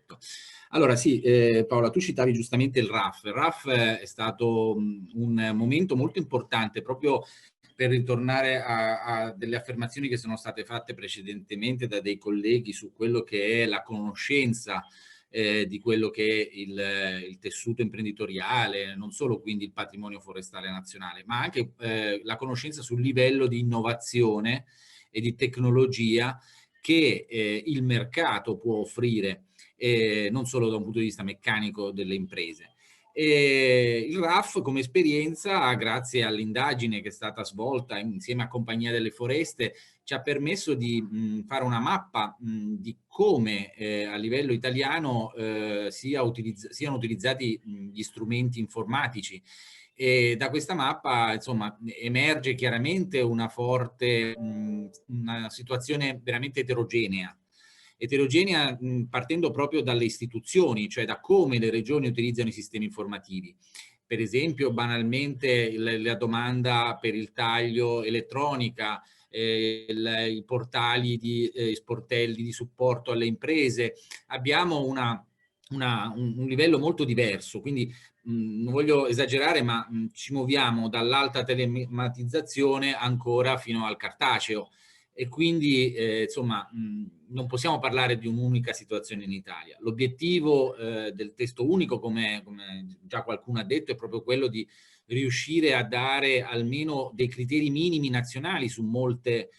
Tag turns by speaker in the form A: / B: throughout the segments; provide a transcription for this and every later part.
A: perfetto. Allora sì, Paola, tu citavi giustamente il RAF. Il RAF è stato un momento molto importante proprio per ritornare a delle affermazioni che sono state fatte precedentemente da dei colleghi su quello che è la conoscenza di quello che è il tessuto imprenditoriale, non solo quindi il patrimonio forestale nazionale, ma anche la conoscenza sul livello di innovazione e di tecnologia che il mercato può offrire, non solo da un punto di vista meccanico delle imprese. Il RAF come esperienza, grazie all'indagine che è stata svolta insieme a Compagnia delle Foreste, ci ha permesso di fare una mappa di come a livello italiano siano utilizzati gli strumenti informatici. E da questa mappa, insomma, emerge chiaramente una forte, una situazione veramente eterogenea. Eterogenea partendo proprio dalle istituzioni, cioè da come le regioni utilizzano i sistemi informativi. Per esempio, banalmente, la domanda per il taglio elettronica, i portali di sportelli di supporto alle imprese. Abbiamo un livello molto diverso, quindi non voglio esagerare, ma ci muoviamo dall'alta telematizzazione ancora fino al cartaceo e quindi insomma non possiamo parlare di un'unica situazione in Italia. L'obiettivo del testo unico, come già qualcuno ha detto, è proprio quello di riuscire a dare almeno dei criteri minimi nazionali su molte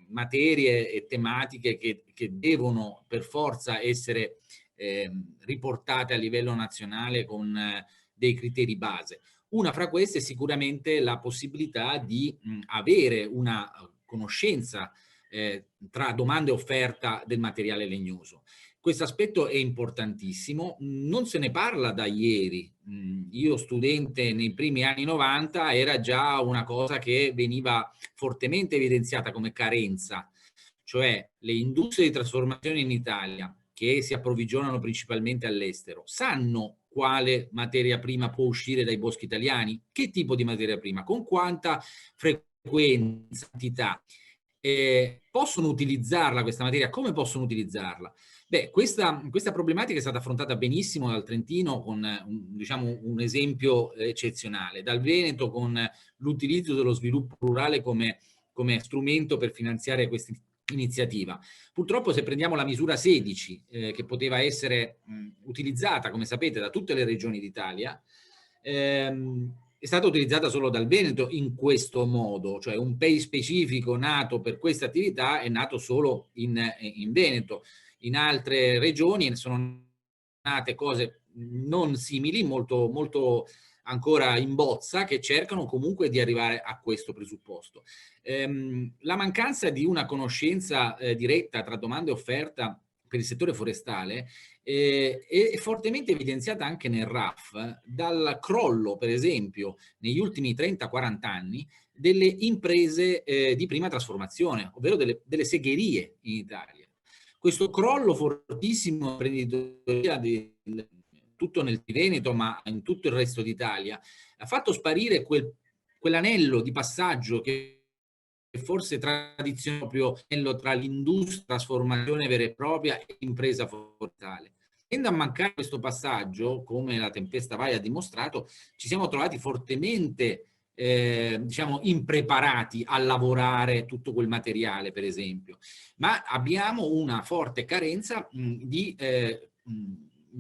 A: materie e tematiche che devono per forza essere riportate a livello nazionale con dei criteri base. Una fra queste è sicuramente la possibilità di avere una conoscenza tra domanda e offerta del materiale legnoso. Questo aspetto è importantissimo, non se ne parla da ieri. Io studente nei primi anni 90 era già una cosa che veniva fortemente evidenziata come carenza, cioè le industrie di trasformazione in Italia che si approvvigionano principalmente all'estero, sanno quale materia prima può uscire dai boschi italiani? Che tipo di materia prima? Con quanta frequenza, quantità? Possono utilizzarla questa materia? Come possono utilizzarla? Beh, questa problematica è stata affrontata benissimo dal Trentino con diciamo, un esempio eccezionale, dal Veneto con l'utilizzo dello sviluppo rurale come strumento per finanziare questa iniziativa. Purtroppo se prendiamo la misura 16 che poteva essere utilizzata, come sapete, da tutte le regioni d'Italia, è stata utilizzata solo dal Veneto in questo modo, cioè un PEI specifico nato per questa attività è nato solo in Veneto. In altre regioni sono nate cose non simili, molto ancora in bozza, che cercano comunque di arrivare a questo presupposto. La mancanza di una conoscenza diretta tra domanda e offerta per il settore forestale è fortemente evidenziata anche nel RAF dal crollo, per esempio, negli ultimi 30-40 anni delle imprese di prima trasformazione, ovvero delle segherie in Italia. Questo crollo fortissimo imprenditoria tutto nel Veneto, ma in tutto il resto d'Italia, ha fatto sparire quell'anello di passaggio che forse tradizionale proprio tra l'industria, trasformazione vera e propria e l'impresa forestale. Tendo a mancare questo passaggio, come la tempesta Vai ha dimostrato, ci siamo trovati fortemente diciamo impreparati a lavorare tutto quel materiale, per esempio, ma abbiamo una forte carenza di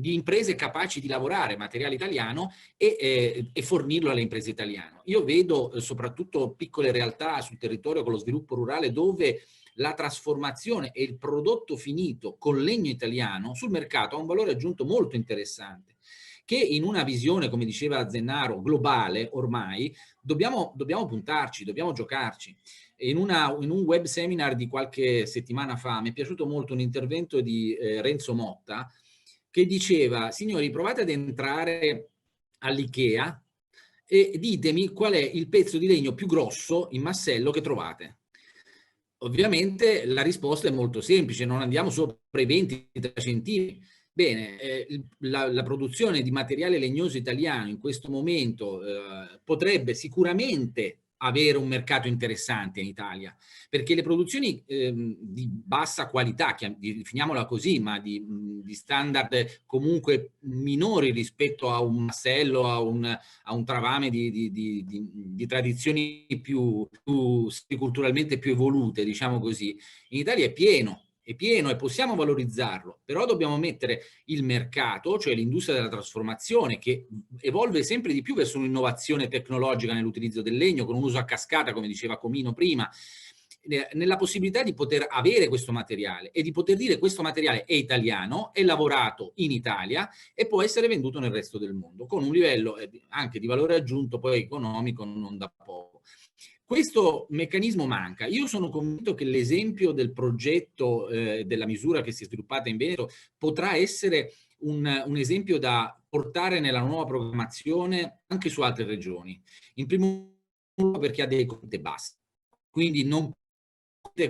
A: imprese capaci di lavorare materiale italiano e fornirlo alle imprese italiane. Io vedo soprattutto piccole realtà sul territorio con lo sviluppo rurale dove la trasformazione e il prodotto finito con legno italiano sul mercato ha un valore aggiunto molto interessante, che in una visione, come diceva Zennaro, globale ormai, dobbiamo puntarci, dobbiamo giocarci. In un web seminar di qualche settimana fa mi è piaciuto molto un intervento di Renzo Motta, che diceva: signori, provate ad entrare all'IKEA e ditemi qual è il pezzo di legno più grosso in massello che trovate. Ovviamente la risposta è molto semplice, non andiamo sopra i 20-30 centimetri. Bene, la produzione di materiale legnoso italiano in questo momento potrebbe sicuramente avere un mercato interessante in Italia, perché le produzioni di bassa qualità, definiamola così, ma di standard comunque minori rispetto a un massello, a un Travame di tradizioni più culturalmente più evolute, diciamo così, in Italia è pieno e possiamo valorizzarlo, però dobbiamo mettere il mercato, cioè l'industria della trasformazione, che evolve sempre di più verso un'innovazione tecnologica nell'utilizzo del legno, con un uso a cascata, come diceva Comino prima, nella possibilità di poter avere questo materiale e di poter dire questo materiale è italiano, è lavorato in Italia e può essere venduto nel resto del mondo, con un livello anche di valore aggiunto poi economico non da poco. Questo meccanismo manca. Io sono convinto che l'esempio del progetto, della misura che si è sviluppata in Veneto, potrà essere un esempio da portare nella nuova programmazione anche su altre regioni. In primo luogo perché ha dei costi bassi, quindi non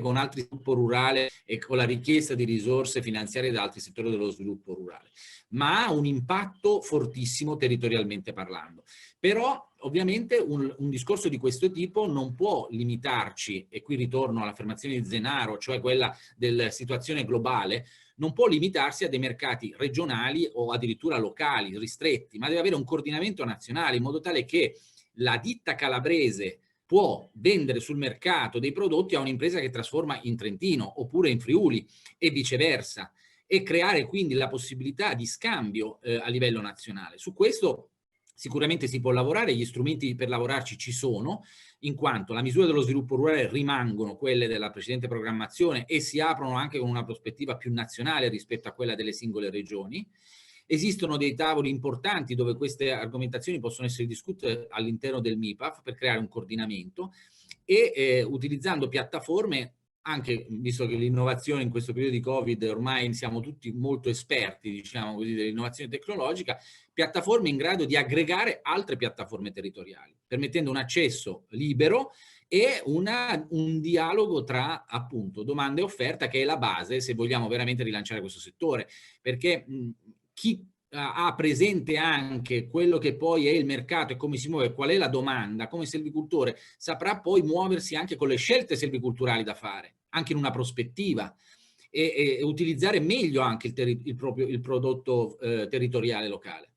A: con altri sviluppo rurale e con la richiesta di risorse finanziarie da altri settori dello sviluppo rurale, ma ha un impatto fortissimo territorialmente parlando. Però ovviamente un discorso di questo tipo non può limitarci, e qui ritorno all'affermazione di Zenaro, cioè quella della situazione globale, non può limitarsi a dei mercati regionali o addirittura locali, ristretti, ma deve avere un coordinamento nazionale in modo tale che la ditta calabrese può vendere sul mercato dei prodotti a un'impresa che trasforma in Trentino oppure in Friuli e viceversa, e creare quindi la possibilità di scambio a livello nazionale. Su questo sicuramente si può lavorare, gli strumenti per lavorarci ci sono, in quanto la misura dello sviluppo rurale rimangono quelle della precedente programmazione e si aprono anche con una prospettiva più nazionale rispetto a quella delle singole regioni. Esistono dei tavoli importanti dove queste argomentazioni possono essere discusse all'interno del MIPAF per creare un coordinamento e utilizzando piattaforme, anche visto che l'innovazione in questo periodo di Covid ormai siamo tutti molto esperti, diciamo così, dell'innovazione tecnologica, piattaforme in grado di aggregare altre piattaforme territoriali, permettendo un accesso libero e un dialogo tra appunto domanda e offerta, che è la base se vogliamo veramente rilanciare questo settore, perché chi ha presente anche quello che poi è il mercato e come si muove, qual è la domanda, come selvicoltore, saprà poi muoversi anche con le scelte selvicolturali da fare, anche in una prospettiva, e utilizzare meglio anche il prodotto territoriale locale.